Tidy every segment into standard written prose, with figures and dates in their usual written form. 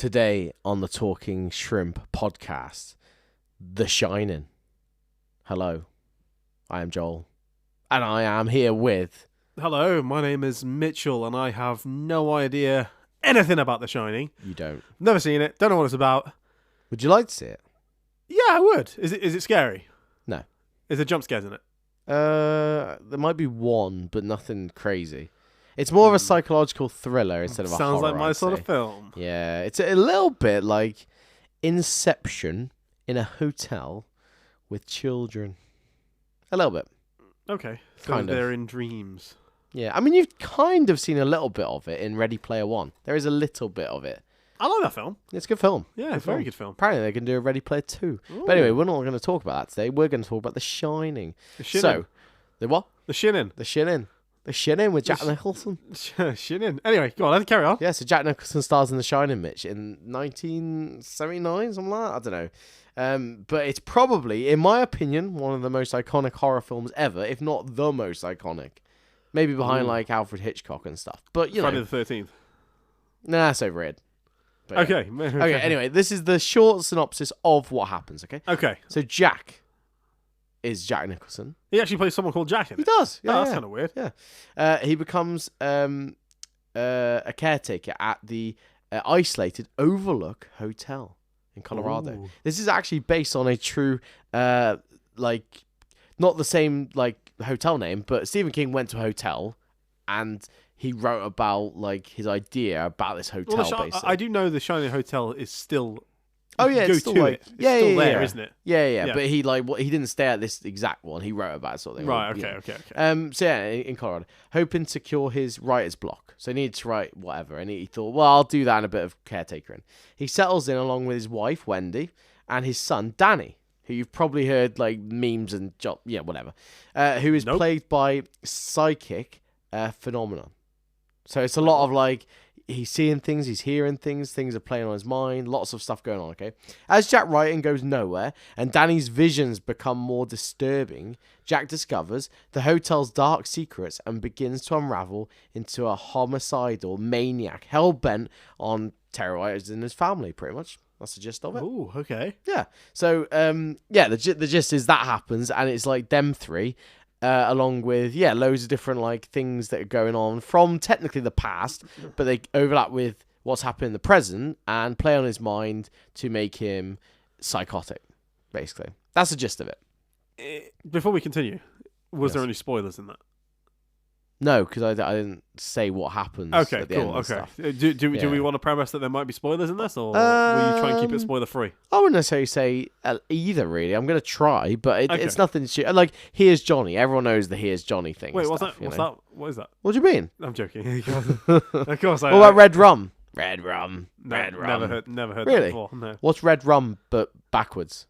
Today on the Talking Shrimp podcast, The Shining. Hello, I am Joel, and I am here with... Hello, my name is Mitchell, and I have no idea anything about The Shining. You don't? Never seen it, don't know what it's about. Would you like to see it? Yeah, I would. Is it scary? No. Is there jump scares in it? There might be one, but nothing crazy. It's more of a psychological thriller instead of a horror. Sounds like my I'd sort say. of film. Yeah, it's a little bit like Inception in a hotel with children. A little bit. Okay, so Kind of. they're in dreams. Yeah, I mean, you've kind of seen a little bit of it in Ready Player One. There is a little bit of it. I like that film. It's a good film. Yeah, it's a very good film. Apparently, they're going to do a Ready Player 2. Ooh. But anyway, we're not going to talk about that today. We're going to talk about The Shining. The Shining. So, the what? The Shining. The Shining. The Shining with Jack Nicholson. Shining. Anyway, go on, let's carry on. Yeah, so Jack Nicholson stars in The Shining, Mitch, in 1979, something like that. I don't know. But it's probably, in my opinion, one of the most iconic horror films ever, if not the most iconic. Maybe behind, like, Alfred Hitchcock and stuff. But, you Friday know. the 13th. Nah, it's overrated. But, yeah. Okay. Anyway, this is the short synopsis of what happens, okay? Okay. So Jack is Jack Nicholson. He actually plays someone called Jack in it. He does. Yeah, that's kind of weird. Yeah. He becomes a caretaker at the isolated Overlook Hotel in Colorado. Ooh. This is actually based on a true, like, not the same, like, hotel name, but Stephen King went to a hotel and he wrote about, like, his idea about this hotel, basically. I do know the Shining Hotel is still... Oh yeah, it's go still to like, it. It's still there, isn't it? Yeah. But he he didn't stay at this exact one. He wrote about it, sort of thing. Right. You Okay. know. Okay. So yeah, in Colorado, hoping to cure his writer's block. So he needed to write whatever, and he thought, well, I'll do that and a bit of caretakering. He settles in along with his wife Wendy and his son Danny, who you've probably heard like memes and whatever, who is played by psychic phenomenon. So it's a lot of like. He's seeing things, he's hearing things are playing on his mind, lots of stuff going on, okay? As Jack writing goes nowhere, and Danny's visions become more disturbing, Jack discovers the hotel's dark secrets and begins to unravel into a homicidal maniac, hell-bent on terrorizing his family, pretty much. That's the gist of it. Ooh, okay. Yeah. So, the gist is that happens, and it's like them three... along with, loads of different like things that are going on from technically the past, but they overlap with what's happening in the present and play on his mind to make him psychotic, basically. That's the gist of it. Before we continue, was there any spoilers in that? No, because I didn't say what happens. Okay, at the cool. end and Okay. stuff. Do we want to premise that there might be spoilers in this, or will you try and keep it spoiler free? I wouldn't necessarily say either, really. I'm going to try, but Okay. it's nothing. Like, here's Johnny. Everyone knows the here's Johnny thing. Wait, and what's stuff, that? What's that? What is that? What do you mean? I'm joking. Of course. What about red rum? Red rum. No, Red rum. Never heard Really? that before. No. What's red rum but backwards?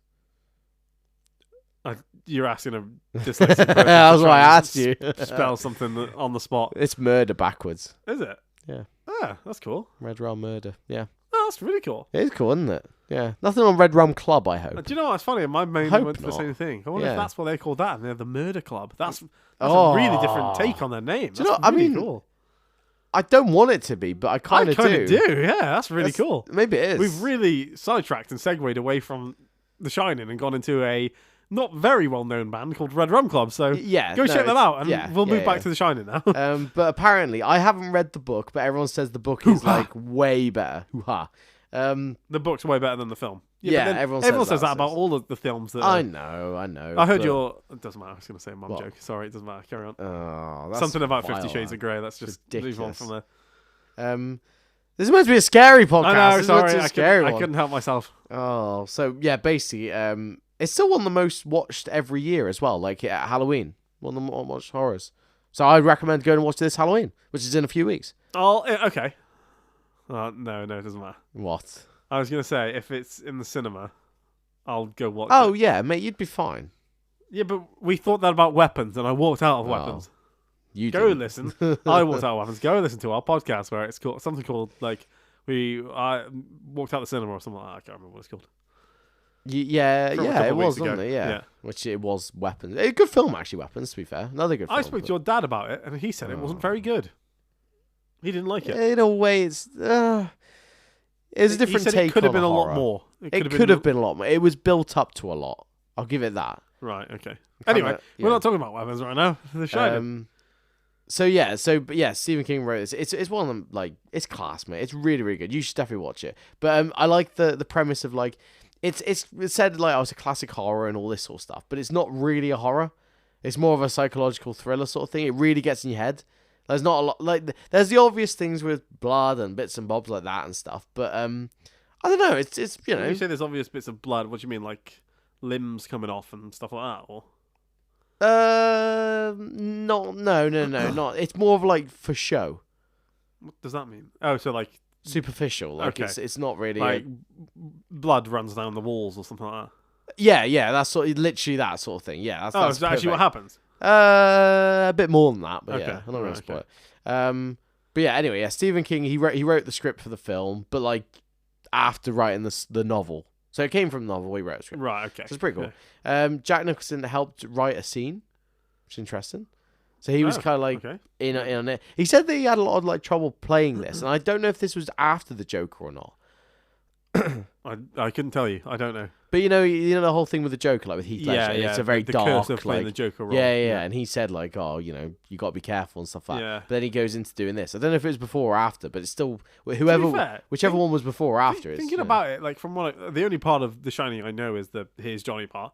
You're asking a dyslexic person. That's why I asked you. Spell something on the spot. It's murder backwards. Is it? Yeah. Ah, that's cool. Red rum murder. Yeah. Oh, that's really cool. It is cool, isn't it? Yeah. Nothing on Red Rum Club, I hope. Do you know what's funny? My main Hope went to the not. same thing. I wonder if Yeah. that's what they call that, and they're the Murder Club. That's Oh. a really different take on their name. Do you know That's what I really mean? cool. I don't want it to be, but I kind of do. Yeah, that's really cool. Maybe it is. We've really sidetracked and segued away from The Shining and gone into a not very well-known band called Red Rum Club. So go check them out, and we'll move back to The Shining now. But apparently, I haven't read the book, but everyone says the book is like way better. Hoo-ha. The book's way better than the film. Yeah, but then everyone says that about all of the films. That I know. I heard but- It doesn't matter. I was going to say a mum What? joke. Sorry, it doesn't matter. Carry on. Oh, that's Something about vile, 50 Shades man. of Grey. Let's just move on Ridiculous. from there. This is meant to be a scary podcast. I know, This is meant to sorry. be a I scary one. couldn't help myself. Oh, so yeah, basically, it's still one of the most watched every year as well. Like at Halloween, one of the most watched horrors. So I'd recommend going and watch this Halloween, which is in a few weeks. Oh, okay. No, it doesn't matter. What? I was going to say, if it's in the cinema, I'll go watch Oh it. yeah, mate, you'd be fine. Yeah, but we thought that about weapons, and I walked out of weapons. You Go didn't. listen. I walked out of weapons. Go listen to our podcast where it's called something called like I walked out the cinema or something like that. I can't remember what it's called. Yeah, From a yeah, couple it of was, weeks ago. wasn't it? Yeah. Yeah. Which it was Weapons. A good film, actually, Weapons, to be fair. Another good film. I spoke to your dad about it, and he said it wasn't very good. He didn't like it. In a way, it's It was a different take. It could have been a lot more. It could have been a lot more. It was built up to a lot. I'll give it that. Right. Okay. Anyway, we're not talking about weapons right now. The Shining. But Stephen King wrote this. It's one of them. Like, it's class, mate. It's really, really good. You should definitely watch it. But I like the premise of like, it's said like, oh, it's a classic horror and all this sort of stuff. But it's not really a horror. It's more of a psychological thriller sort of thing. It really gets in your head. There's not a lot like there's the obvious things with blood and bits and bobs like that and stuff. But I don't know. It's you know. When you say there's obvious bits of blood, what do you mean, like limbs coming off and stuff like that, or? No, not. It's more of like for show. What does that mean? Oh, so like superficial. Like okay. It's not really like blood runs down the walls or something like that. Yeah, that's literally that sort of thing. Yeah, that's is that actually what happens? A bit more than that, but okay. Yeah, I'm not gonna spoil it. But yeah, anyway, yeah, Stephen King, he wrote the script for the film, but like after writing the novel. So it came from the novel, he wrote the script. Right, okay. So it's pretty cool. Yeah. Jack Nicholson helped write a scene, which is interesting. So he was kind of like in on it. He said that he had a lot of like trouble playing this, and I don't know if this was after the Joker or not. I couldn't tell you. I don't know. But you know the whole thing with the Joker, like with Heath Ledger. Yeah. It's a very the dark, curse of playing the Joker role. Yeah. And he said like, oh, you know, you got to be careful and stuff like that. Yeah. But then he goes into doing this. I don't know if it was before or after, but it's still whichever one was before or after. Thinking about it, like from the only part of The Shining I know is the Here's Johnny part.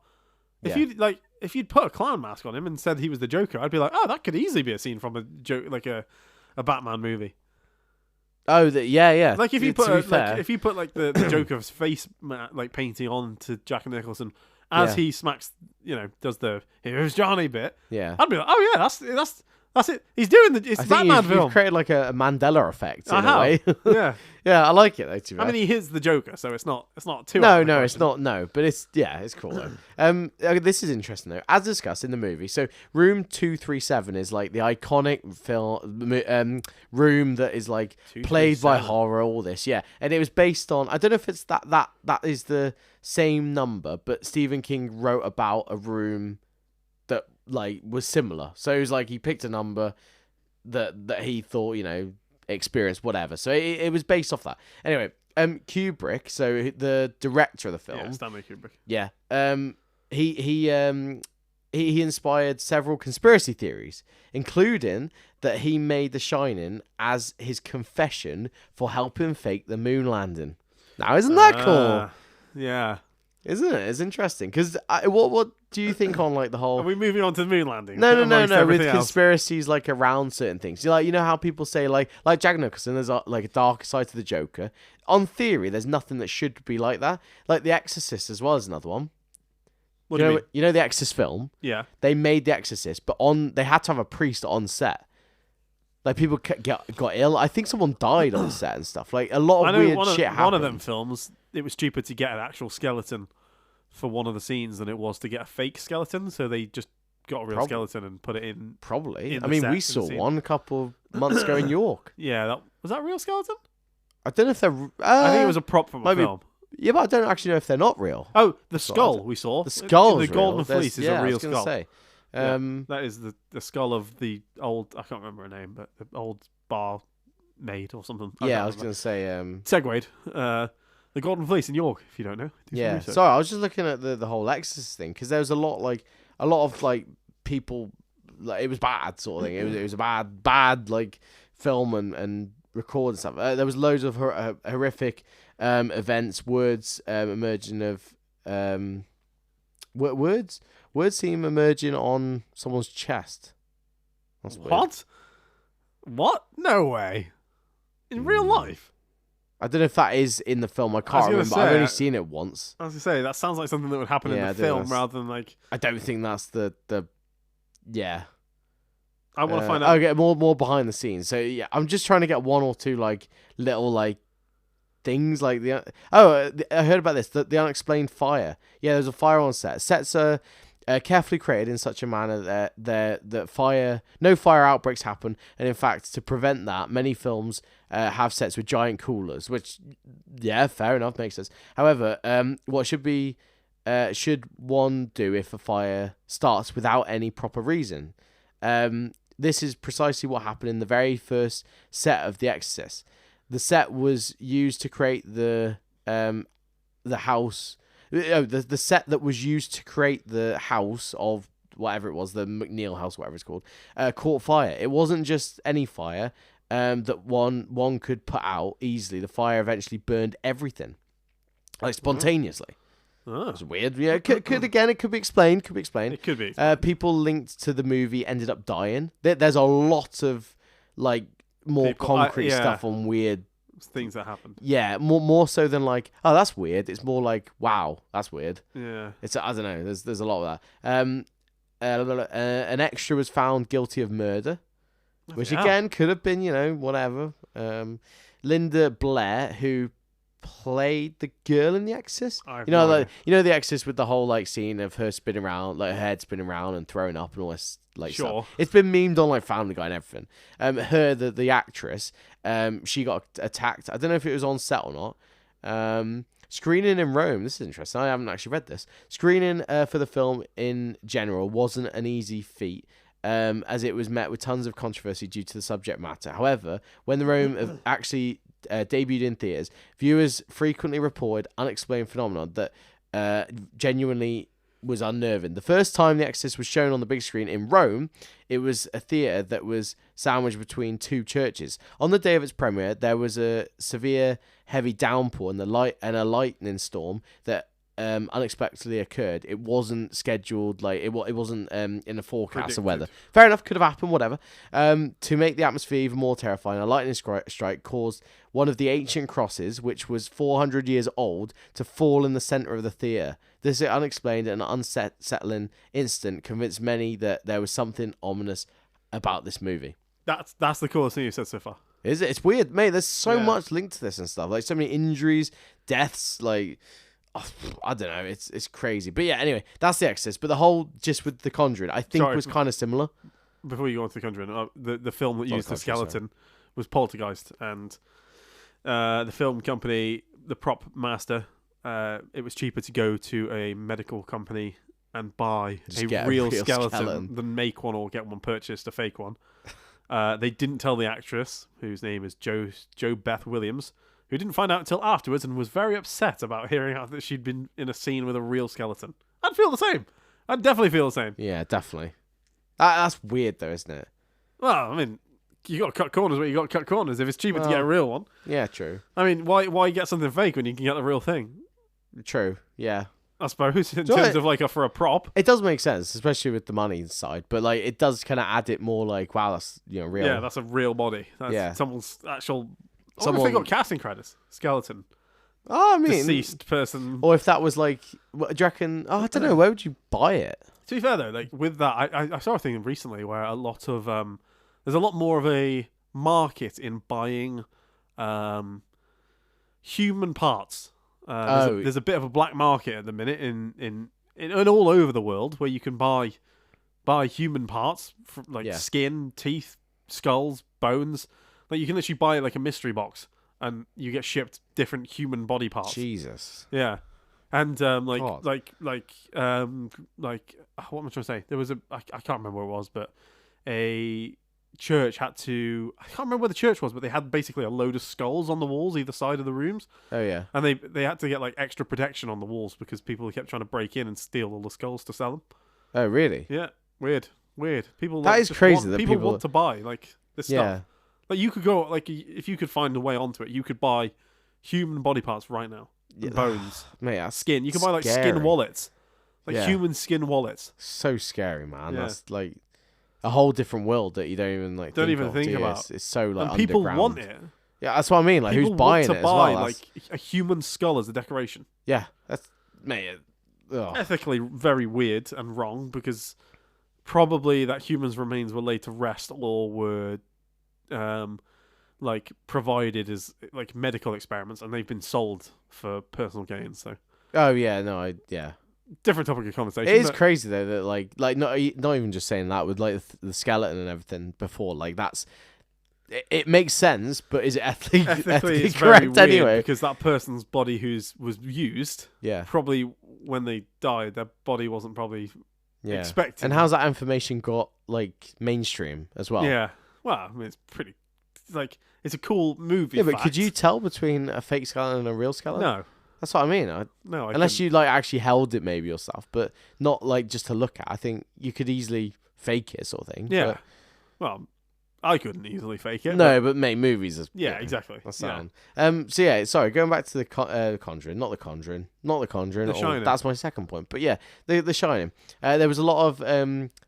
If you'd put a clown mask on him and said he was the Joker, I'd be like, oh, that could easily be a scene from a Batman movie. Oh, yeah. Like if you put the Joker's face like painting on to Jack Nicholson as he smacks, does the Here's Johnny bit. Yeah, I'd be like, oh yeah, that's it. He's doing it's Batman film. You've created like a Mandela effect in a way. Yeah, yeah, I like it though. I mean, he is the Joker, so it's not too. No, it's not. No, but it's cool though. This is interesting though. As discussed in the movie, so Room 237 is like the iconic film room that is like played by horror. All this, yeah, and it was based on. I don't know if it's that is the same number, but Stephen King wrote about a room that like was similar. So it was like he picked a number that he thought experienced whatever. So it was based off that. Anyway, Kubrick, so the director of the film, Stanley Kubrick. Yeah, he inspired several conspiracy theories, including that he made The Shining as his confession for helping fake the moon landing. Now, isn't that cool? Yeah. Isn't it? It's interesting because what do you think on like the whole? Are we moving on to the moon landing? No. With conspiracies like around certain things, you know how people say like Jack Nicholson, there's like a darker side to the Joker. On theory, there's nothing that should be like that. Like The Exorcist as well is another one. What do you mean? You know the Exorcist film? Yeah. They made The Exorcist, but they had to have a priest on set. Like people got ill. I think someone died on set and stuff. Like a lot of weird shit happened. One of them films, it was cheaper to get an actual skeleton for one of the scenes than it was to get a fake skeleton. So they just got a real skeleton and put it in. Probably. I mean, we saw one a couple of months ago in York. Yeah, was that a real skeleton? I don't know if they're. I think it was a prop from a film. Yeah, but I don't actually know if they're not real. Oh, the skull we saw. The skull. The Golden Fleece is a real skull. Say. That is the skull of the old. I can't remember her name, but the old barmaid or something. I was going to say. Segued. The Golden Fleece in York, if you don't know. Sorry, I was just looking at the whole Exorcist thing because there was a lot of people. Like, it was bad sort of thing. It was a bad like film and record and stuff. There was loads of horrific events, words emerging of words seem emerging on someone's chest. That's weird. What? No way. In real life? I don't know if that is in the film. I can't remember. I've only seen it once. I was going to say, that sounds like something that would happen in the film rather than like... I don't think that's the yeah. I want to find out. I'll get more behind the scenes. So yeah, I'm just trying to get one or two like little like things like I heard about this. The unexplained fire. Yeah, there's a fire on set. Sets are carefully created in such a manner that no fire outbreaks happen, and in fact, to prevent that, many films have sets with giant coolers. Which, yeah, fair enough, makes sense. However, what should one do if a fire starts without any proper reason? This is precisely what happened in the very first set of The Exorcist. the set was used to create the house. The set that was used to create the house of whatever it was, the McNeil house, whatever it's called, caught fire. It wasn't just any fire that one could put out easily. The fire eventually burned everything, like spontaneously. Oh. It's weird. Yeah, it could be explained. It could be. People linked to the movie ended up dying. There's a lot of like more concrete stuff on weird things that happened. Yeah, more so than like, oh, that's weird. It's more like, wow, that's weird. Yeah. It's I don't know. There's a lot of that. An extra was found guilty of murder, which again could have been, whatever. Linda Blair, who played the girl in The Exorcist. The Exorcist with the whole like scene of her spinning around, like her head spinning around and throwing up and all this like stuff. It's been memed on like Family Guy and everything. The actress, she got attacked. I don't know if it was on set or not. Screening in Rome. This is interesting. I haven't actually read this. Screening for the film in general wasn't an easy feat. As it was met with tons of controversy due to the subject matter. However, when the Rome actually debuted in theaters, viewers frequently reported unexplained phenomenon that genuinely was unnerving. The first time The Exorcist was shown on the big screen in Rome, it was a theater that was sandwiched between two churches. On the day of its premiere, there was a severe, heavy downpour and a lightning storm that unexpectedly occurred. It wasn't scheduled, like it wasn't in the forecast of weather. Fair enough, could have happened, whatever. To make the atmosphere even more terrifying, a lightning strike caused one of the ancient crosses, which was 400 years old, to fall in the center of the theater. This unexplained and unsettling incident convinced many that there was something ominous about this movie. That's the coolest thing you've said so far. Is it? It's weird, mate. There's so much linked to this and stuff. Like so many injuries, deaths, like I don't know. It's crazy. But yeah, anyway, that's The Exorcist. But the whole just with The Conjuring, I think was kind of similar. Before you go on to The Conjuring, the film that used the skeleton was Poltergeist, and the film company, the prop master, it was cheaper to go to a medical company and buy a real skeleton than make one or get one purchased, a fake one. They didn't tell the actress, whose name is Jo Beth Williams, who didn't find out until afterwards and was very upset about hearing out that she'd been in a scene with a real skeleton. I'd feel the same. I'd definitely feel the same. Yeah, definitely. That's weird, though, isn't it? Well, I mean, you got to cut corners where you got to cut corners. If it's cheaper to get a real one. Yeah, true. I mean, why get something fake when you can get the real thing? True, yeah. I suppose, in terms of like for a prop. It does make sense, especially with the money side. But like, it does kind of add it more like, wow, that's real. Yeah, that's a real body. That's someone's actual... I wonder if they got casting credits. Skeleton. Oh, I mean... Deceased person. Or if that was like... Do you reckon... Oh, I don't know. Where would you buy it? To be fair, though, like with that, I saw a thing recently where a lot of... there's a lot more of a market in buying human parts. There's a bit of a black market at the minute in all over the world where you can buy human parts, like skin, teeth, skulls, bones. Like you can literally buy like a mystery box and you get shipped different human body parts. Jesus. Yeah. And what am I trying to say? There was I can't remember what it was, but a church had to... I can't remember where the church was, but they had basically a load of skulls on the walls either side of the rooms. Oh, yeah. And they had to get like extra protection on the walls because people kept trying to break in and steal all the skulls to sell them. Oh, really? Yeah. Weird. People... That is crazy. People want to buy like this stuff. Like you could go... Like if you could find a way onto it, you could buy human body parts right now. Bones. Mate, skin. You can buy like skin wallets. Like human skin wallets. So scary, man. Yeah. That's like... a whole different world that you don't even like. Don't even think about. It's so like and people underground. Want it. Yeah, that's what I mean. Like, people who's buying want it to buy, as well? Like a human skull as a decoration. Yeah, that's mate. Ethically very weird and wrong because probably that humans' remains were laid to rest or were, like provided as like medical experiments and they've been sold for personal gain. So. Oh yeah, different topic of conversation. It is crazy though that like not even just saying that with like the skeleton and everything before, like that's it makes sense, but is it ethically it's correct very anyway? Because that person's body was used, probably when they died, their body wasn't probably expected. And how's that information got like mainstream as well? Yeah, well, I mean, it's pretty like It's a cool movie. Yeah, but fact. could you tell between a fake skeleton and a real skeleton? No. That's what I mean. No. Unless you like actually held it maybe or stuff, but not like just to look at. I think you could easily fake it, sort of thing. Yeah. But, Well, I couldn't easily fake it. no, but mate, movies are. Yeah, exactly. That's yeah. sound. So yeah, sorry, going back to the Conjuring, not the Conjuring. The Shining. That's my second point. But yeah, the Shining. There was a lot of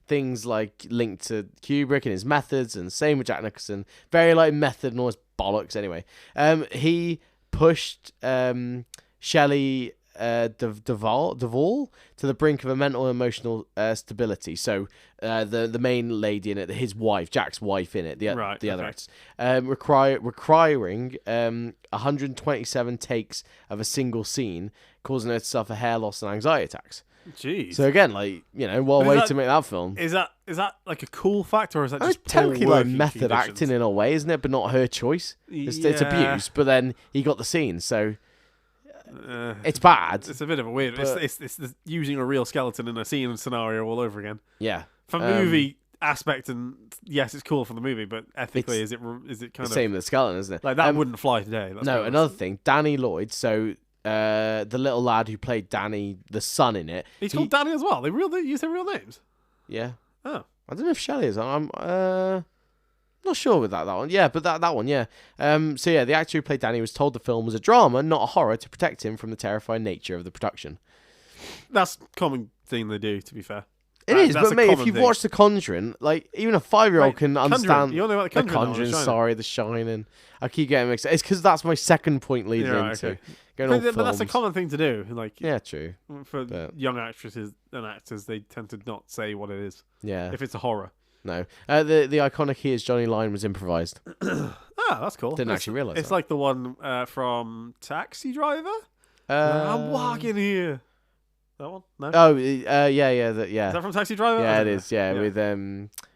things like linked to Kubrick and his methods, and same with Jack Nicholson. Very like method and all his bollocks. Anyway, he pushed Shelley Duvall to the brink of a mental and emotional stability. So the main lady in it, his wife, Jack's wife in it, the other actors, requiring 127 takes of a single scene, causing her to suffer hair loss and anxiety attacks. Jeez. So again, like, you know, what a way to make that film. Is that like a cool fact, or is that just It's technically poor like working method conditions? acting in a way, isn't it? But not her choice. It's abuse. But then he got the scene, so it's bad. It's a bit of a weird. It's using a real skeleton in a scene scenario all over again. Yeah. For movie aspect, and yes, it's cool for the movie, but ethically, is it kind of same with the skeleton, isn't it? like that wouldn't fly today? No, another thing, Danny Lloyd. So the little lad who played Danny, the son in it. He's called Danny as well. They use their real names. Yeah. Oh. I don't know if Shelley is. I'm not sure with that one. Yeah, but that one, yeah. So yeah, the actor who played Danny was told the film was a drama, not a horror, to protect him from the terrifying nature of the production. That's a common thing they do, to be fair. It is, but mate, if you've watched The Conjuring, like even a 5-year-old can understand. You don't know about The Conjuring. The Shining. I keep getting mixed. It's because that's my second point leading into. Okay. But that's a common thing to do. Like, yeah, true. For young actresses and actors, they tend to not say what it is. Yeah. If it's a horror. No. The iconic "Here's Johnny" line was improvised. That's cool. Didn't actually realise. It's like the one from Taxi Driver. I'm walking here. That one? No. Oh, yeah. Is that from Taxi Driver? Yeah, it is. Yeah, with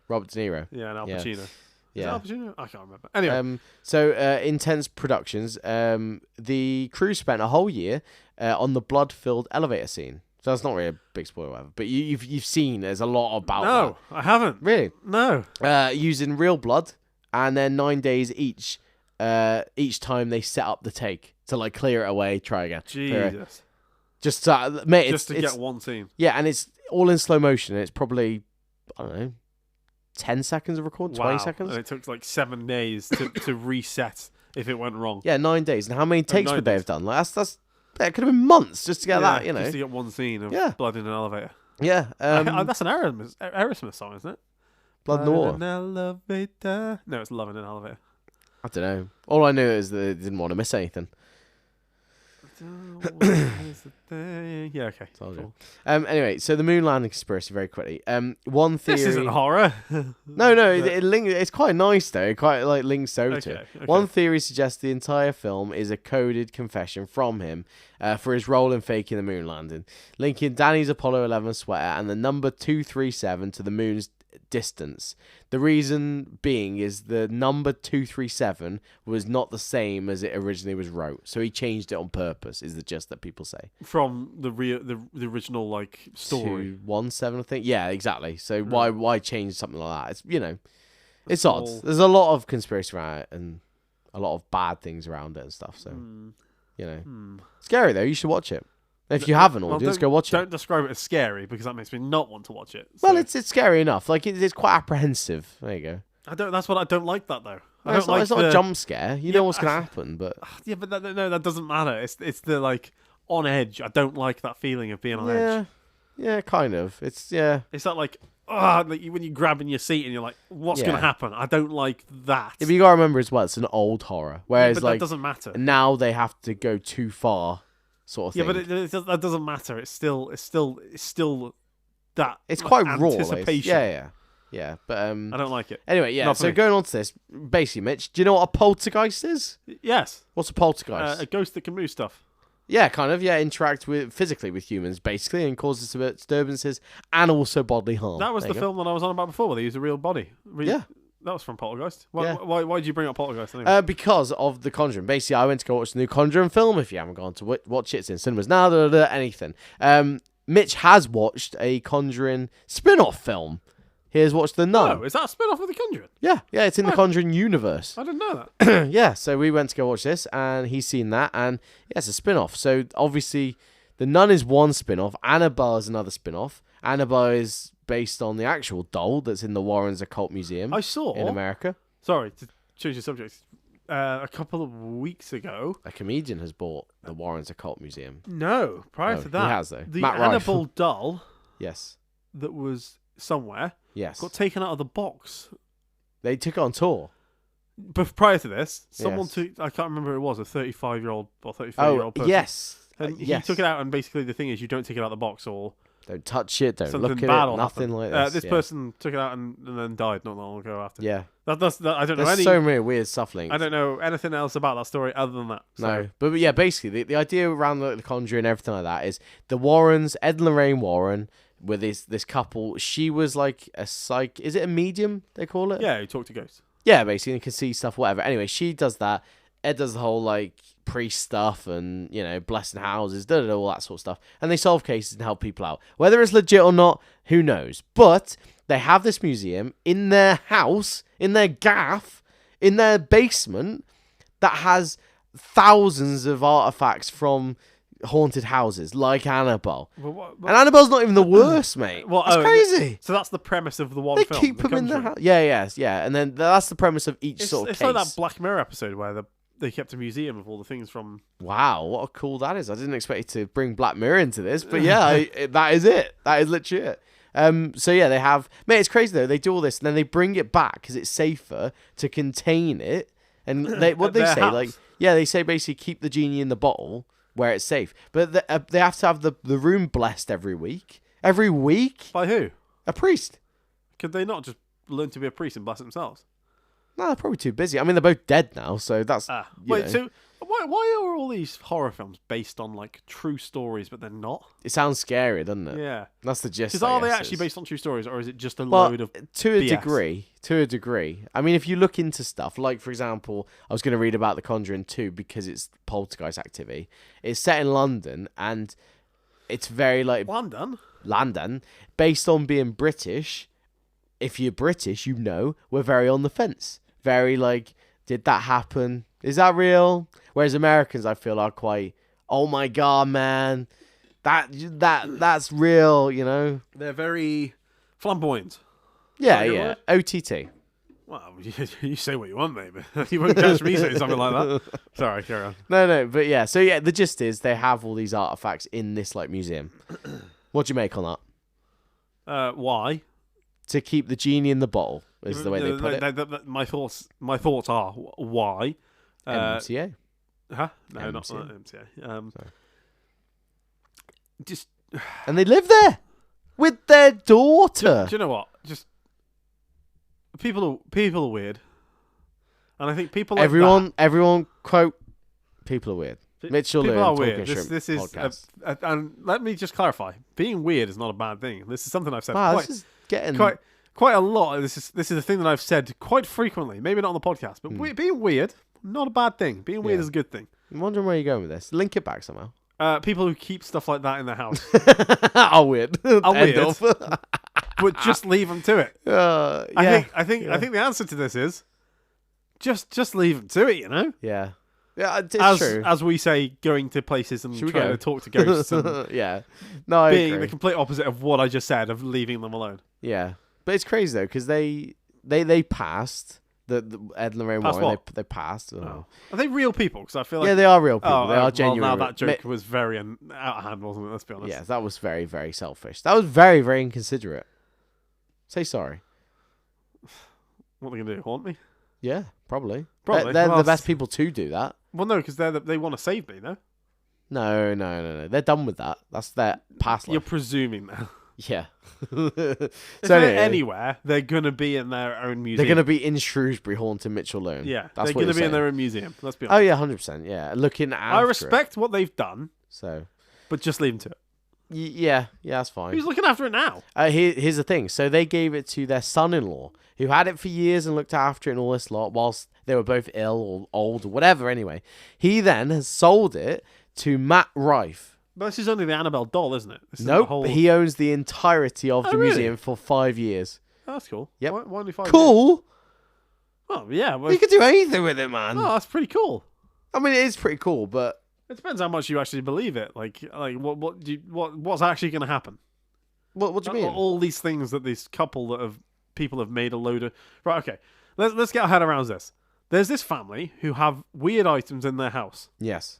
Robert De Niro. Yeah, and Al Pacino. Yeah. Is it Al Pacino? I can't remember. Anyway. So intense productions. The crew spent a whole year on the blood-filled elevator scene. So that's not really a big spoiler, whatever. But you've seen there's a lot about No, that. I haven't. Really? No. Using real blood, and then 9 days each time they set up the take to like clear it away, try again. Jesus. Just mate, just to get one scene. Yeah, and it's all in slow motion. And it's probably, I don't know, 10 seconds of record, 20 seconds. And it took like 7 days to reset if it went wrong. Yeah, 9 days. And how many takes would they have done? Like that's that could have been months just to get that, you know. Just to get one scene of blood in an elevator. Yeah. That's an Aerosmith song, isn't it? Blood in the Water. An elevator. No, it's Love in an Elevator. I don't know. All I knew is that they didn't want to miss anything. Yeah, okay. Cool. Anyway, so the moon landing conspiracy very quickly. One theory. This isn't horror. No, it's quite nice though. It quite like links over to it. Okay. One theory suggests the entire film is a coded confession from him for his role in faking the moon landing, linking Danny's Apollo 11 sweater and the number 237 to the moon's distance. The reason being is the number 237 was not the same as it originally was wrote, so he changed it on purpose. Is the gist that people say from the original like story 217, I think. Yeah, exactly. So why change something like that? It's it's odd. There's a lot of conspiracy around it and a lot of bad things around it and stuff. So scary though. You should watch it. If you haven't audience, go watch it. Don't describe it as scary because that makes me not want to watch it. So. Well, it's scary enough. Like it's quite apprehensive. There you go. That's what I don't like that though. It's not a jump scare. You know what's gonna happen, but but that doesn't matter. It's the like on edge. I don't like that feeling of being on edge. Yeah, kind of. It's that like like when you grab in your seat and you're like, what's gonna happen? I don't like that. Yeah, but you gotta remember as well, it's an old horror. Whereas but that doesn't matter. Now they have to go too far. Sort of thing. Yeah, but that doesn't matter. It's still that. It's quite raw. Anticipation. Yeah. But I don't like it. Anyway, yeah. So going on to this, basically, Mitch, do you know what a poltergeist is? Yes. What's a poltergeist? A ghost that can move stuff. Yeah, kind of. Yeah, interact physically with humans, basically, and causes disturbances and also bodily harm. That was the film that I was on about before, where they used a real body. Yeah. That was from Poltergeist. Why did you bring up Poltergeist anyway? Because of The Conjuring. Basically, I went to go watch the new Conjuring film. If you haven't gone to watch it, it's in cinemas now, anything. Mitch has watched a Conjuring spin-off film. Here's watch The Nun. Oh, is that a spin-off of The Conjuring? Yeah, it's in the Conjuring universe. I didn't know that. Yeah, so we went to go watch this, and he's seen that, and yeah, it's a spin-off. So obviously, The Nun is one spin-off. Annabelle is another spin-off. Annabelle is based on the actual doll that's in the Warrens Occult Museum I saw in America. Sorry to change the subject. A couple of weeks ago, A comedian has bought the Warrens Occult Museum. no, prior Oh, to that, he has, though. the Matt Rife. Annabelle doll Yes. that was somewhere Yes. got taken out of the box. They took it on tour. But prior to this, someone Yes. took, I can't remember who it was, a 35-year-old or 34-year-old person. yes. And Yes. he took it out, and basically the thing is, you don't take it out of the box, or Don't touch it. Don't something look at bad it. will Nothing happen. like this. This yeah. person took it out and then died not long ago after. Yeah. I don't know There's any. so many weird stuff linked. I don't know anything else about that story other than that. So. No, but yeah, basically the idea around the Conjuring and everything like that is the Warrens, Ed and Lorraine Warren, with this couple. She was like a psych. Is it a medium? They call it. Yeah, you talk to ghosts. Yeah, basically, you can see stuff, whatever. Anyway, she does that. Ed does the whole like priest stuff and blessing houses, all that sort of stuff, and they solve cases and help people out. Whether it's legit or not, who knows? But they have this museum in their house, in their gaff, in their basement that has thousands of artifacts from haunted houses, like Annabelle. And Annabelle's not even the worst, mate. Well, That's crazy. So that's the premise of the one They film. keep them in the house. Yeah. And then that's the premise of each It's sort of it's case. like that Black Mirror episode where they kept a museum of all the things from. Wow, what a cool that is. I didn't expect you to bring Black Mirror into this, but yeah, that is it. That is legit. So yeah, they have... Mate, it's crazy though. They do all this, and then they bring it back because it's safer to contain it. And they say, house. like... Yeah, they say basically keep the genie in the bottle where it's safe. But they have to have the room blessed every week. Every week? By who? A priest. Could they not just learn to be a priest and bless themselves? No, they're probably too busy. I mean, they're both dead now, so that's... Wait, so why are all these horror films based on like true stories, but they're not? It sounds scary, doesn't it? Yeah. That's the gist. Because are they actually based on true stories, or is it just a Well, load of to a BS? degree. To a degree. I mean, if you look into stuff, like, for example, I was going to read about The Conjuring 2 because it's poltergeist activity. It's set in London, and it's very, like... London. Based on being British. If you're British, we're very on the fence. Very, like, did that happen? Is that real? Whereas Americans, I feel, are quite, oh my God, man. That's real, They're very flamboyant. Yeah. OTT. Well, you say what you want, maybe. You wouldn't catch me saying something like that. Sorry, carry on. No, but yeah. So yeah, the gist is they have all these artifacts in this like museum. What do you make on that? Why? To keep the genie in the bottle is the way they put it. My thoughts are why. MTA. Huh? No, MTA. not MTA. Just and they live there with their daughter. Do you know what? Just people are weird, and I think people like everyone quote people are weird. Mitchell people Lewin, are Talking weird. Shrimp This is podcast. and let me just clarify: being weird is not a bad thing. This is something I've said Wow, this is getting quite a lot. This is a thing that I've said quite frequently. Maybe not on the podcast, but being weird, not a bad thing. Being weird is a good thing. I'm wondering where you're going with this. Link it back somehow. People who keep stuff like that in their house are weird. are weird, but just leave them to it. I think the answer to this is just leave them to it. Yeah, it's true. As we say, going to places and trying to talk to ghosts. And yeah, no, I being agree. the complete opposite of what I just said of leaving them alone. Yeah, but it's crazy though because they passed. The Ed and Lorraine Warren, they passed. Oh. Are they real people? Because I feel like they are real people. They are genuine. Well, now that joke was very out of hand, wasn't it? Let's be honest. Yeah, that was very, very selfish. That was very, very inconsiderate. Say sorry. What are they gonna do? Haunt me? Yeah, probably. Probably. They're the best people to do that. Well, no, because they want to save me. No. No. They're done with that. That's their past life. You're presuming now. Yeah. If they're anywhere, they're gonna be in their own museum. They're gonna be in Shrewsbury haunting Mitchell Lewin. Yeah, that's they're what gonna be saying. in their own museum. Let's be honest. Oh yeah, 100%. Yeah, looking at. I respect what they've done. So, but just leave them to it. Yeah, that's fine. Who's looking after it now? Here's the thing. So they gave it to their son-in-law, who had it for years and looked after it and all this lot, whilst they were both ill or old or whatever. Anyway, he then has sold it to Matt Rife. But this is only the Annabelle doll, isn't it? Nope, he owns the entirety of the museum for 5 years. Oh, that's cool. Yep. Why only 5 years? Cool. Oh yeah. Well, You could do anything with it, man. oh, that's pretty cool. I mean, it is pretty cool, but It depends how much you actually believe it. Like what's actually going to happen? what do you mean? All these things that this couple people have made a load of. Right. Okay. Let's get our head around this. There's this family who have weird items in their house. Yes.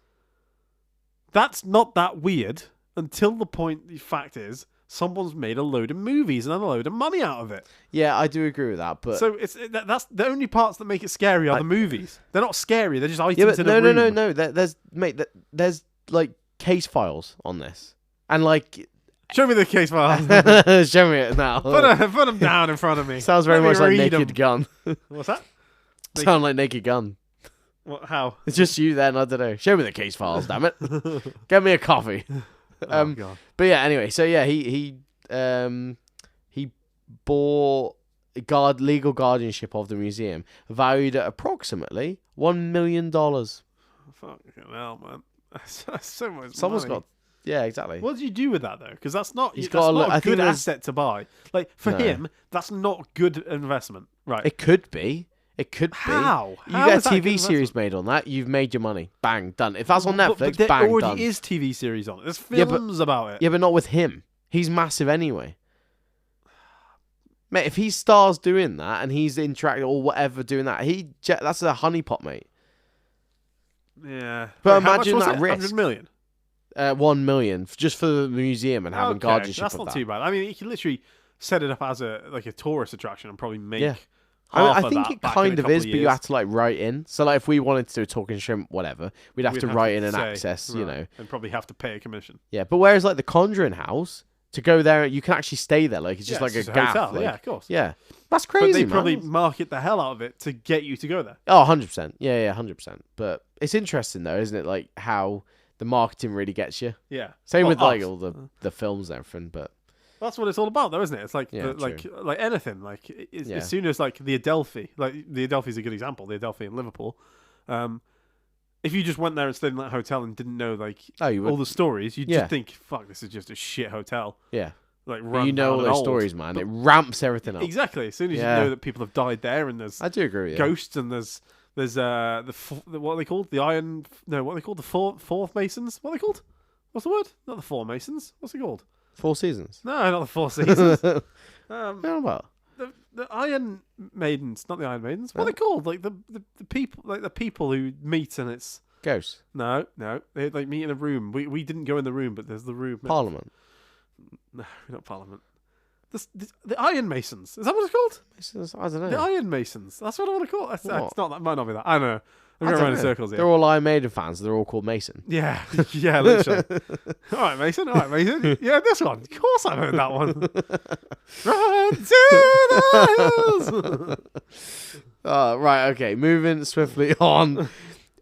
That's not that weird until the point. The fact is, someone's made a load of movies and a load of money out of it. Yeah, I do agree with that, but So that's the only parts that make it scary are the movies. They're not scary. They're just items in a room. no. There's like case files on this, and like Show me the case file. show me it now. Put them down in front of me. Sounds very Let me much like read Naked 'em. Gun. What's that? Sound like Naked Gun. What? How? It's just you then. I don't know. Show me the case files, damn it. Get me a coffee. Oh god. But yeah, anyway, so yeah, he bought legal guardianship of the museum, valued at approximately $1 million. Fucking hell, man. That's so much Someone's money. got, yeah, exactly. What do you do with that though? Because that's not. He's That's got a not I a think good there's- asset to buy. Like for No. him, that's not good investment. Right? It could be. It could be. How? You How get is a that a TV good series made on that, you've made your money. Bang, done. If that's on Netflix, but there bang, already done. is TV series on it. There's Yeah, but- films about it. Yeah, but not with him. He's massive anyway. Mate, if he stars doing that and he's interacting or whatever doing that, that's a honeypot, mate. Yeah. But Wait, how imagine much was that it? risk. 100 million. 1 million just for the museum and having Okay, guardianship that's of not that. too bad. I mean, you can literally set it up as a tourist attraction and probably make Yeah. half I of think that it back in a kind of couple is, but you years. have to like write in. So like if we wanted to do a talking shrimp, whatever, we'd have We'd to write in an say, access, you right, know. and probably have to pay a commission. Yeah, but whereas like the Conjuring house, to go there, you can actually stay there. Like it's just Yeah, like it's a just gaff. hotel. Like, Yeah, of course. yeah. That's But crazy, they man. probably market the hell out of it to get you to go there. Oh, 100%. Yeah, 100%. But it's interesting though, isn't it? Like how the marketing really gets you. Yeah. Same Well, with like us. all the films and everything, but That's what it's all about, though, isn't it? It's like Yeah, like anything. Like Yeah. as soon as like the Adelphi, like the Adelphi's a good example. The Adelphi in Liverpool. If you just went there and stayed in that hotel and didn't know like oh, you would, all the stories, you'd Yeah. just think, "Fuck, this is just a shit hotel." yeah. Like But run you know all down those and old. stories, man. But- It ramps everything up. Exactly. As soon as Yeah. you know that people have died there and there's I do agree with you. ghosts and there's what are they called? The iron? No, what are they called? The fourth Masons? What are they called? What's the word? Not the Four Masons. What's it called? 4 Seasons. No, not the Four Seasons. What about? The Iron Maidens, not the Iron Maidens. What are they called? Like the people, like the people who meet and it's Ghosts. no, they like meet in a room. We didn't go in the room, but there's the room. Parliament. No, not Parliament. The Iron Masons. Is that what it's called? I don't know. The Iron Masons. That's what I want to call it. It's What? not that. Might not be that. I don't know. I'm I going don't around in know. circles here. They're all Iron Maiden fans. They're all called Mason. Yeah, yeah, literally. All right, Mason. All right, Mason. Yeah, this one. Of course, I've heard that one. Run to the hills. Right, okay. Moving swiftly on.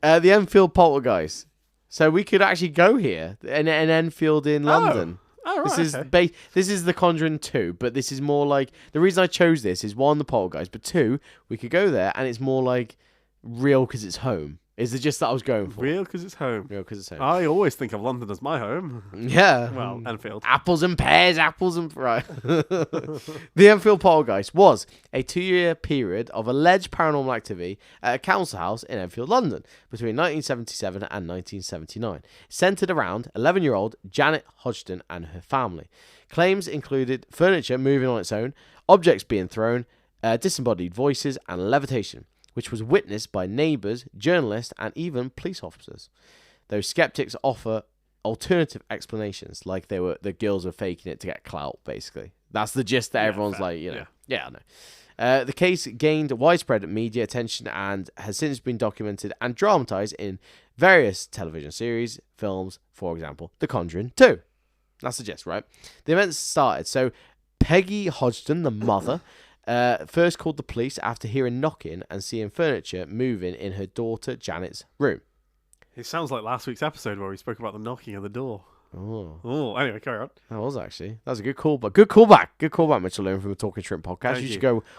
The Enfield Poltergeist. So we could actually go here in Enfield in London. Oh, right. This is okay. this is The Conjuring 2, but this is more like the reason I chose this is one, the Poltergeist, but two, we could go there and it's more like real because it's home. Is it just that I was going for? Real because it's home. Real because it's home. I always think of London as my home. Yeah. Well, Enfield. Apples and pears, right. The Enfield Poltergeist was a 2-year period of alleged paranormal activity at a council house in Enfield, London, between 1977 and 1979, centered around 11-year-old Janet Hodgson and her family. Claims included furniture moving on its own, objects being thrown, disembodied voices, and levitation, which was witnessed by neighbours, journalists, and even police officers. Though skeptics offer alternative explanations, like the girls were faking it to get clout, basically. That's the gist that everyone's fair. like, you know. Yeah, I know. The case gained widespread media attention and has since been documented and dramatised in various television series, films, for example, The Conjuring 2. That's the gist, right? The events started. So Peggy Hodgson, the mother, first called the police after hearing knocking and seeing furniture moving in her daughter Janet's room. It sounds like last week's episode where we spoke about the knocking at the door. Oh, anyway, carry on. That was actually. That was a good callback. Good callback, Mitchell Lewin from the Talking Shrimp podcast. Thank You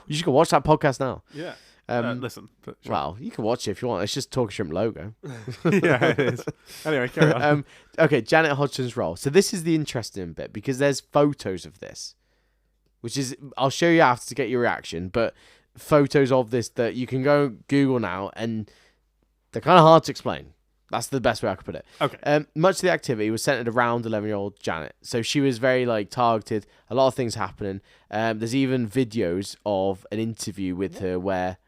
you. should go watch that podcast now. Yeah. Listen. But sure. Well, you can watch it if you want. It's just Talking Shrimp logo. Yeah, it is. Anyway, carry on. Okay, Janet Hodgson's role. So this is the interesting bit because there's photos of this. which is I'll show you after to get your reaction, but photos of this that you can go Google now, and they're kind of hard to explain. That's the best way I could put it. Okay. Much of the activity was centered around 11-year-old Janet. So she was very like targeted. A lot of things happening. There's even videos of an interview with her where,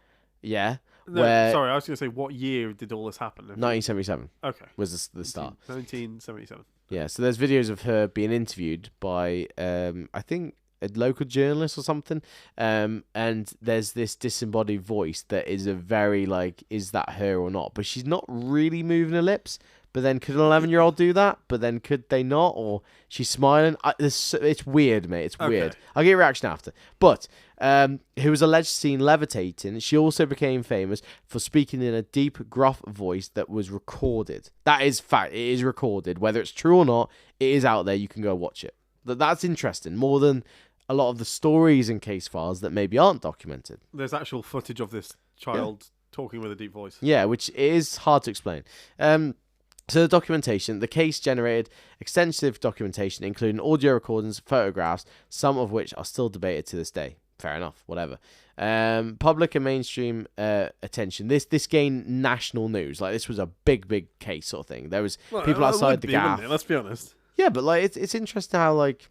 Sorry, I was going to say, what year did all this happen? 1977 Okay. was the start. 1977. Yeah, so there's videos of her being interviewed by, I think, a local journalist or something. And there's this disembodied voice that is a very, like, is that her or not? But she's not really moving her lips. But then could an 11-year-old do that? But then could they not? Or she's smiling? It's weird, mate. It's weird. I'll get a reaction after. But who was alleged seen levitating, she also became famous for speaking in a deep, gruff voice that was recorded. That is fact. It is recorded. Whether it's true or not, it is out there. You can go watch it. That's interesting. More than a lot of the stories and case files that maybe aren't documented. There's actual footage of this child talking with a deep voice. Yeah, which is hard to explain. So the documentation, the case generated extensive documentation, including audio recordings, photographs, some of which are still debated to this day. Fair enough, whatever. Public and mainstream attention. This gained national news. Like, this was a big case sort of thing. There was people outside the gaff. Let's be honest. Yeah, but like it's interesting how like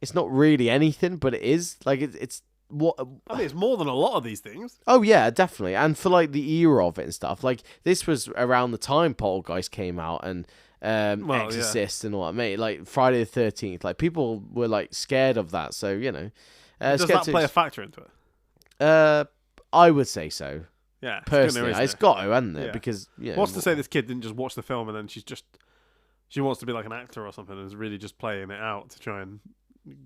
it's not really anything, but it is. Like it's what I mean, it's more than a lot of these things. Oh yeah, definitely. And for like the era of it and stuff, like this was around the time Poltergeist came out and Exorcist and all that, mate. Like Friday the 13th, like people were like scared of that. So you know, does that play a factor into it? I would say so. Yeah, personally, it's got to, hasn't it? Yeah. Because what's to say this kid didn't just watch the film and then she wants to be like an actor or something and is really just playing it out to try and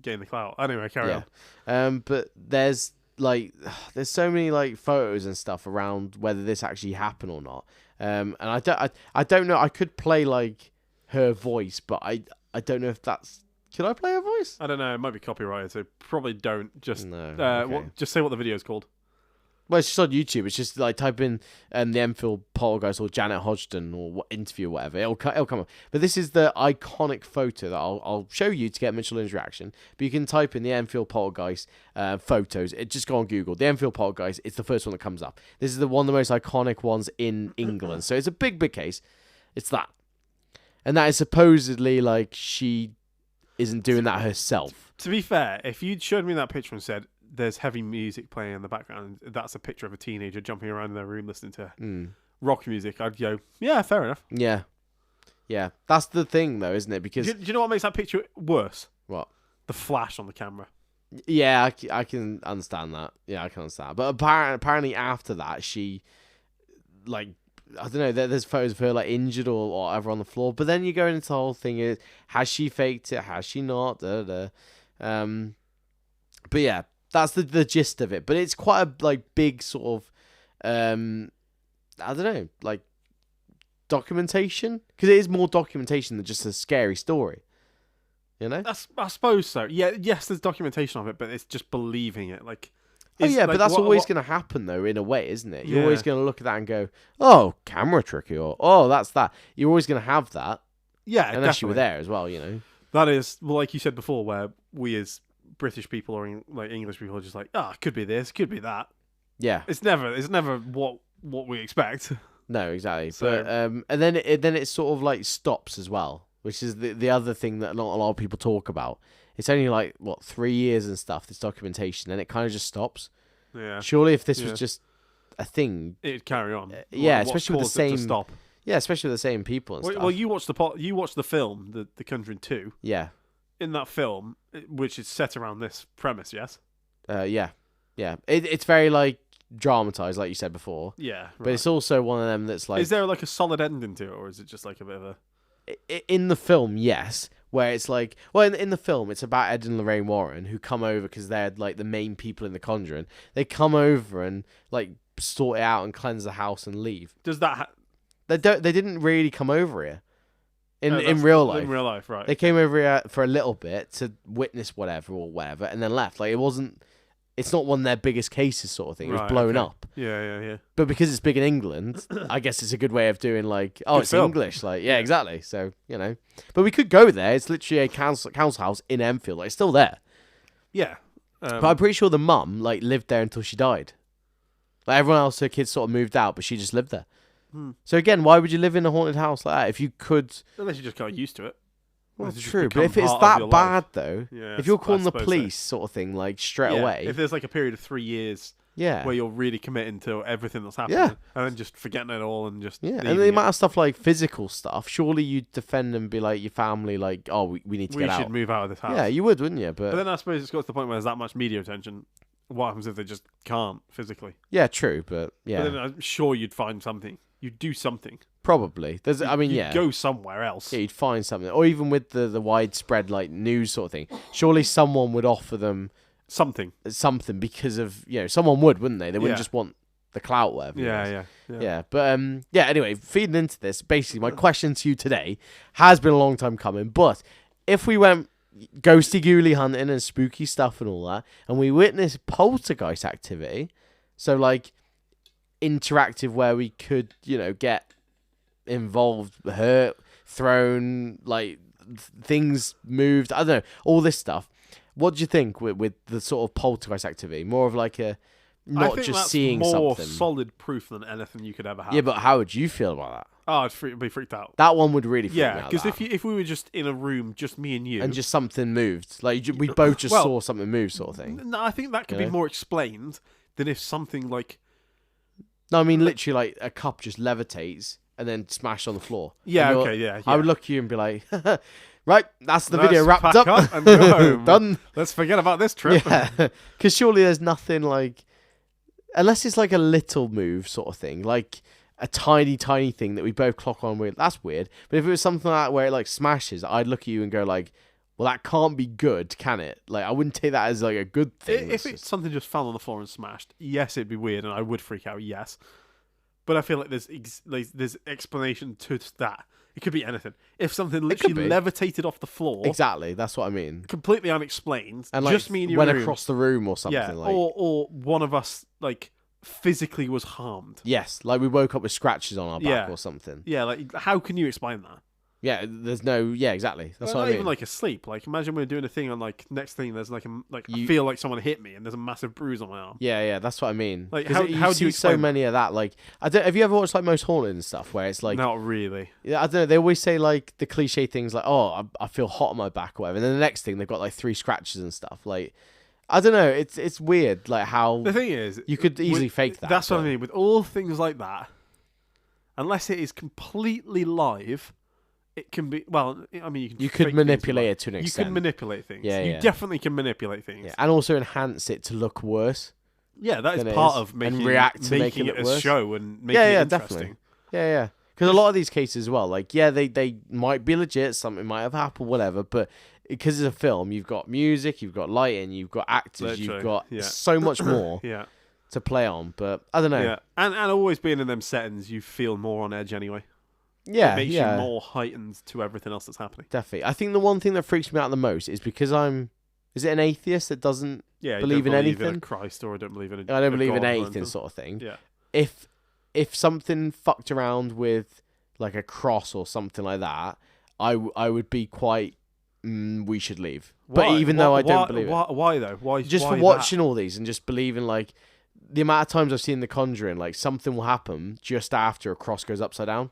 gain the clout. Anyway, carry on. But there's so many like photos and stuff around whether this actually happened or not. And I don't know. I could play like her voice, but I don't know if that's. Could I play her voice? I don't know. It might be copyrighted, so probably don't. Just no. Okay. Just say what the video's called. Well, it's just on YouTube. It's just like type in the Enfield Poltergeist or Janet Hodgson or interview or whatever. It'll come up. But this is the iconic photo that I'll show you to get Mitchell Lynn's reaction. But you can type in the Enfield Poltergeist photos. Just go on Google. The Enfield Poltergeist. It's the first one that comes up. This is one of the most iconic ones in England. So it's a big case. It's that. And that is supposedly like she isn't doing that herself. To be fair, if you'd showed me that picture and said, there's heavy music playing in the background, that's a picture of a teenager jumping around in their room listening to rock music, I'd go, yeah, fair enough. Yeah, that's the thing though, isn't it? Because do you know what makes that picture worse? What? The flash on the camera. Yeah, I can understand that. Yeah, I can understand. But apparently after that, she, like, I don't know, there's photos of her like injured or whatever on the floor. But then you go into the whole thing is, has she faked it? Has she not? But yeah. That's the gist of it, but it's quite a like big sort of, I don't know, like documentation, because it is more documentation than just a scary story. You know, I suppose so. Yeah, yes, there's documentation of it, but it's just believing it. Like, but that's always going to happen though, in a way, isn't it? You're always going to look at that and go, "Oh, camera tricky," or "Oh, that's that." You're always going to have that. Yeah, unless definitely. You were there as well, you know. That is, well, like you said before, where we as British people or like English people are just like, it could be this, could be that. Yeah, it's never what we expect. No, exactly. So, but and then it sort of like stops as well, which is the other thing that not a lot of people talk about. It's only like 3 years and stuff, this documentation, and it kind of just stops. Yeah. Surely, if this was just a thing, it'd carry on. Especially with the same. Stop. Yeah, especially with the same people and stuff. Well, you watched the film, The Conjuring 2. Yeah. In that film, which is set around this premise, yes? Yeah. It's very like dramatized, like you said before. Yeah, right. But it's also one of them that's like. Is there like a solid ending to it, or is it just like a bit of a? In the film, yes, where it's like, well, in the film, it's about Ed and Lorraine Warren who come over because they're like the main people in The Conjuring. They come over and like sort it out and cleanse the house and leave. Does that? They didn't really come over here. In real life. In real life, right. They came over here for a little bit to witness whatever, and then left. Like, it's not one of their biggest cases sort of thing. It was blown up. Yeah. But because it's big in England, I guess it's a good way of doing like, it's film. English. Like, yeah, exactly. So, you know. But we could go there. It's literally a council house in Enfield. Like, it's still there. Yeah. But I'm pretty sure the mum like lived there until she died. Like everyone else, her kids sort of moved out, but she just lived there. So again, why would you live in a haunted house like that if you could? Unless you just got used to it. Well, Unless it just true, but become if it's part of that your bad life. though, Yeah, if you're I calling the suppose so. police sort of thing like straight away, If there's like a period of 3 years yeah, where you're really committing to everything that's happening, Yeah. and then just forgetting it all and just yeah, and leaving the it. amount of stuff like physical stuff, surely you'd defend and be like your family, like, oh, we need to we get should out. move out of this house. Yeah, you would, wouldn't you? But then I suppose it's got to the point where there's that much media attention. What happens if they just can't physically? Yeah, true, but yeah, But then I'm sure you'd find something. You'd do something. probably. There's, I mean, You'd yeah, go somewhere else. yeah, you'd find something, or even with the widespread like news sort of thing. Surely someone would offer them Something. something because of someone would, wouldn't they? They wouldn't Yeah. just want the clout, whatever. it is. Yeah. Yeah, but yeah. Anyway, feeding into this, basically, my question to you today has been a long time coming. But if we went ghosty ghouly hunting and spooky stuff and all that, and we witnessed poltergeist activity, so like interactive where we could, get involved, hurt, thrown, like things moved. I don't know, all this stuff. What do you think with the sort of poltergeist activity? More of like a I not think just that's seeing more something. solid proof than anything you could ever have. Yeah, but how would you feel about that? Oh, I'd be freaked out. That one would really freak me Yeah, out. because that. if we were just in a room, just me and you, and just something moved, like we both just Well, saw something move, sort of thing. no, I think that could You be know? more explained than if something like No, I mean literally like a cup just levitates and then smashed on the floor. yeah, And you're- okay, yeah. I would look at you and be like, right, that's the Let's video wrapped pack up. and go home. Done. Let's forget about this trip. Yeah, because surely there's nothing like, unless it's like a little move sort of thing, like a tiny thing that we both clock on with. That's weird. But if it was something like that where it like smashes, I'd look at you and go like, well, that can't be good, can it? Like I wouldn't take that as like a good thing. If it's something just fell on the floor and smashed, yes, it'd be weird, and I would freak out. Yes, but I feel like there's explanation to that. It could be anything. If something literally be. levitated off the floor, Exactly, that's what I mean. completely unexplained, And like just me and you went in a room, across the room or something. yeah, like or one of us like physically was harmed. yes, like we woke up with scratches on our back Yeah. or something. Yeah, like how can you explain that? Yeah, there's no. Yeah, exactly. That's Well, what not I mean. even like asleep. Like imagine we're doing a thing on like next thing. There's like I You- feel like someone hit me and there's a massive bruise on my arm. yeah, that's what I mean. Like, 'Cause how- you how do see you so explain many of that? Like, I don't. Have you ever watched like Most Haunted and stuff where it's like, Not really. yeah, I don't know. They always say like the cliche things like, "Oh, I feel hot on my back," or whatever. And then the next thing they've got like 3 scratches and stuff. Like, I don't know. It's weird. Like how The thing is, you could easily fake that. That's what I but- mean. With all things like that, unless it is completely live, it can be. Well, I mean, You fake could things manipulate live. it to an You extent. can manipulate things. Yeah, you yeah. definitely can manipulate things. Yeah, and also enhance it to look worse. Yeah, that than is it part is, of and making react to making making it it a worse. show and making Yeah, it interesting. definitely. Yeah. Because a lot of these cases as well, like, yeah, they might be legit, something might have happened, whatever, but because it's a film, you've got music, you've got lighting, you've got actors, Literally, you've got yeah. so much more Yeah, to play on, but I don't know. yeah, and always being in them settings, you feel more on edge anyway. Yeah, It makes yeah, you more heightened to everything else that's happening. definitely. I think the one thing that freaks me out the most is because is it an atheist that doesn't, Yeah, Believe you in don't believe in anything? a Christ or I don't believe in a I don't a believe in God or anything sort of thing. Yeah, If something fucked around with like a cross or something like that, I would be quite, we should leave. But Why? even though I don't Why- believe it. why though? Why Just why for that? watching all these and just believing like the amount of times I've seen The Conjuring, like something will happen just after a cross goes upside down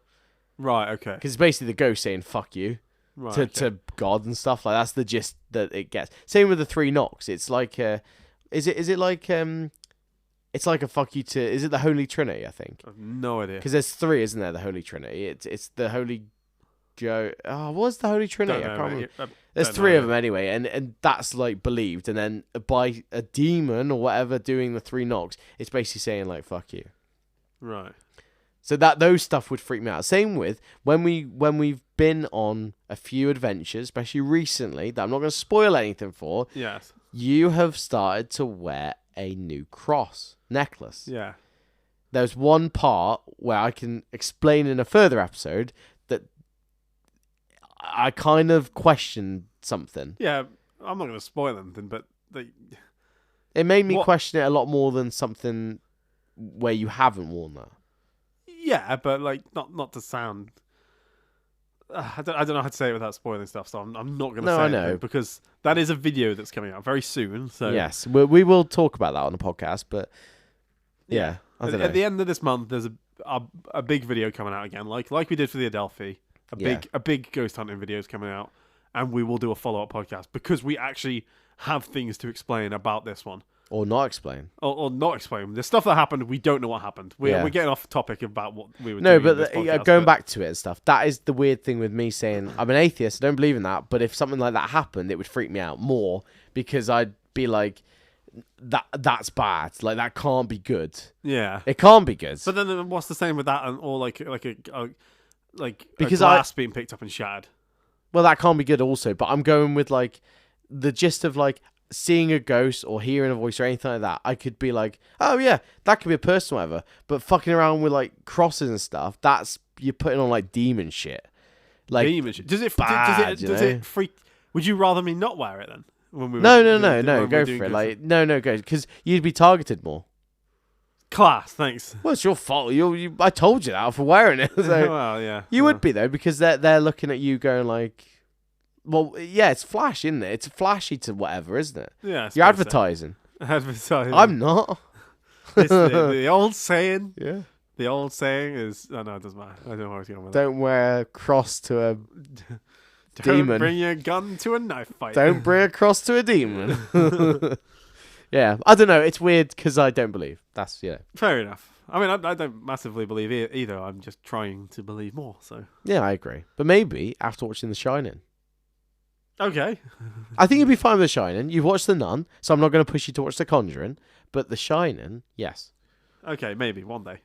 Right. Okay. because it's basically the ghost saying "fuck you" Right. to God and stuff. Like that's the gist that it gets. Same with the 3 knocks. It's like is it like it's like a fuck you to, is it the Holy Trinity? I think I have no idea. because there's 3, isn't there? The Holy Trinity. It's the Holy what's the Holy Trinity? Don't I know, can't mate. remember. I There's don't 3 know. of them anyway, and that's like believed. And then by a demon or whatever doing the 3 knocks, it's basically saying like "fuck you." Right. So that those stuff would freak me out. Same with when we've been on a few adventures, especially recently, that I'm not going to spoil anything for. Yes. You have started to wear a new cross necklace. Yeah. There's one part where I can explain in a further episode that I kind of questioned something. Yeah. I'm not going to spoil anything, but It made me What- question it a lot more than something where you haven't worn that. yeah, but like not to sound. I don't know how to say it without spoiling stuff, so I'm not going to No, say I it know. because that is a video that's coming out very soon. So Yes, we will talk about that on the podcast, but yeah, I don't know. At the end of this month, there's a big video coming out again, like we did for the Adelphi. A big ghost hunting video is coming out, and we will do a follow-up podcast because we actually have things to explain about this one. Or not explain. Or not explain. The stuff that happened, we don't know what happened. We're getting off topic about what we were No, doing. but in this podcast, going back to it and stuff, that is the weird thing with me saying I'm an atheist. I don't believe in that. But if something like that happened, it would freak me out more because I'd be like, that's bad. Like, that can't be good. Yeah. It can't be good. But then what's the same with that or like because a glass being picked up and shattered? Well, that can't be good also. But I'm going with like the gist of like seeing a ghost or hearing a voice or anything like that. I could be like, oh yeah, that could be a person or whatever. But fucking around with like crosses and stuff, that's you're putting on like demon shit. Like demon shit. Does it freak? Would you rather me not wear it then? No, go for it. Like no, go because you'd be targeted more. Class, thanks. Well, it's your fault. I told you that for wearing it. So well, yeah. You would be though because they're looking at you going like, well, yeah, it's flash, isn't it? It's flashy to whatever, isn't it? Yeah, you're advertising. So. Advertising. I'm not. It's the old saying. Yeah. The old saying is, oh no, it doesn't matter. I don't know where I was going with Don't wear a cross to a demon. Don't bring your gun to a knife fight. Don't bring a cross to a demon. Yeah, I don't know. It's weird because I don't believe. That's Fair enough. I mean, I don't massively believe either. I'm just trying to believe more. So yeah, I agree. But maybe after watching The Shining. Okay. I think you'd be fine with The Shining. You've watched The Nun, so I'm not going to push you to watch The Conjuring. But The Shining, yes. Okay, maybe one day.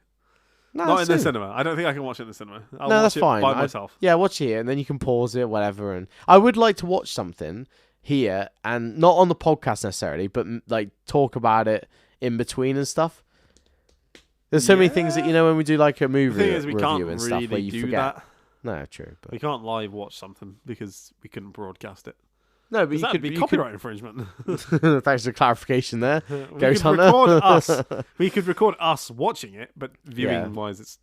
No, not in the cinema. I don't think I can watch it in the cinema. I'll no, watch that's it fine. by myself. Yeah, watch it here, and then you can pause it, whatever. And I would like to watch something here, and not on the podcast necessarily, but like talk about it in between and stuff. There's so many things that when we do like a movie review and stuff where you forget. That. No, true. But we can't live watch something because we couldn't broadcast it. No, but that'd be copyright infringement. Thanks for the clarification there. Ghost Hunter. Record us. We could record us watching it, but viewing wise, it's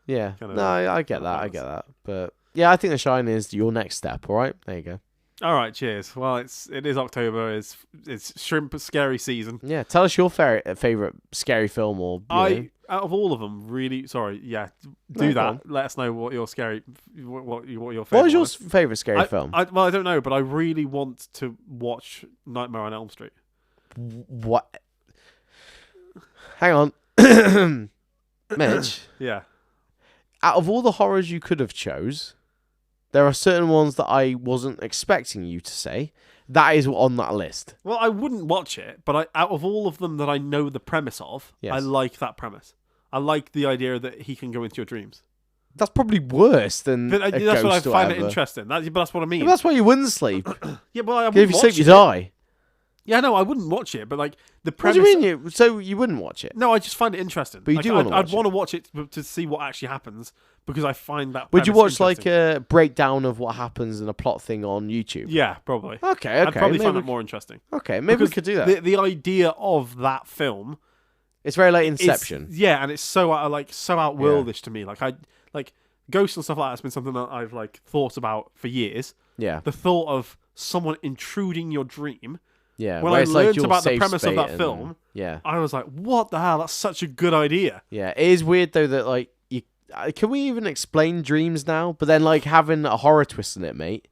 Yeah. No, I get that. I get that. But yeah, I think The Shining is your next step. All right, there you go. All right, cheers. Well, it is October. It's shrimp scary season. Yeah, tell us your favorite scary film or. Out of all of them, really. Sorry, yeah. Do that. Let us know what your scary, what your favorite. What is your favorite scary film? I don't know, but I really want to watch Nightmare on Elm Street. What? Hang on, Mitch. Yeah. Out of all the horrors you could have chose. There are certain ones that I wasn't expecting you to say. That is on that list. Well, I wouldn't watch it, but out of all of them that I know the premise of, I like that premise. I like the idea that he can go into your dreams. That's probably worse than but that's what I find it interesting. But that's what I mean. But that's why you wouldn't sleep. Yeah, but I wouldn't if you sleep, you die. Yeah, no, I wouldn't watch it, but like the premise. What do you mean? So you wouldn't watch it? No, I just find it interesting. But you do want to watch it. I'd want to watch it to see what actually happens because I find that. Would you watch like a breakdown of what happens in a plot thing on YouTube? Yeah, probably. Okay. I'd probably find it more interesting. Okay, maybe we could do that. The idea of that film. It's very like Inception. Yeah, and it's so outworldish to me. Like ghosts and stuff like that's been something that I've like thought about for years. Yeah. The thought of someone intruding your dream. Yeah. When I learned about the premise of that film, I was like, "What the hell? That's such a good idea." Yeah, it is weird though that like you can we even explain dreams now? But then like having a horror twist in it, mate.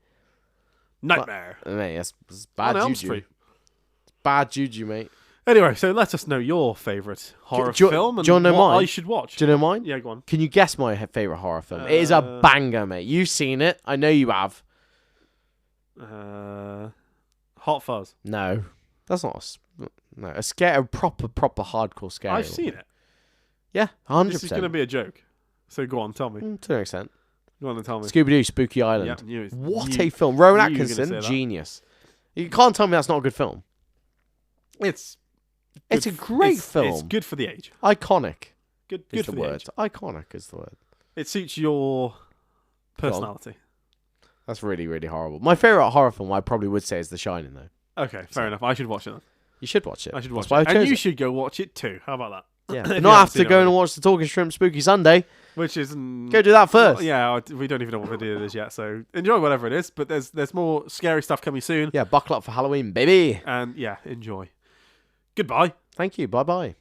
Nightmare. Mate, that's bad juju. It's bad juju, mate. Anyway, so let us know your favourite horror film and do you know what mine? I should watch. Do you know mine? Yeah, go on. Can you guess my favourite horror film? It is a banger, mate. You've seen it. I know you have. Hot Fuzz. No, that's not a proper hardcore scary. I've seen it. Yeah, 100%. This is going to be a joke. So go on, tell me. To an extent. Go on and tell me. Scooby-Doo, Spooky Island. Yeah, what a film. Rowan Atkinson, genius. You can't tell me that's not a good film. It's a great film. It's good for the age. Iconic. Good is for the the word. age. Iconic is the word. It suits your personality. That's really, really horrible. My favourite horror film, I probably would say, is The Shining, though. Okay, fair enough. I should watch it then. You should watch it. I should watch it. And you should go watch it too. How about that? Yeah, If but you not haven't have seen to it go and already. watch the Talking Shrimp Spooky Sunday. Which is Go do that first. yeah, we don't even know what video it is yet, so enjoy whatever it is. But there's more scary stuff coming soon, Yeah, buckle up for Halloween, baby. and yeah, enjoy. Goodbye. Thank you. Bye bye.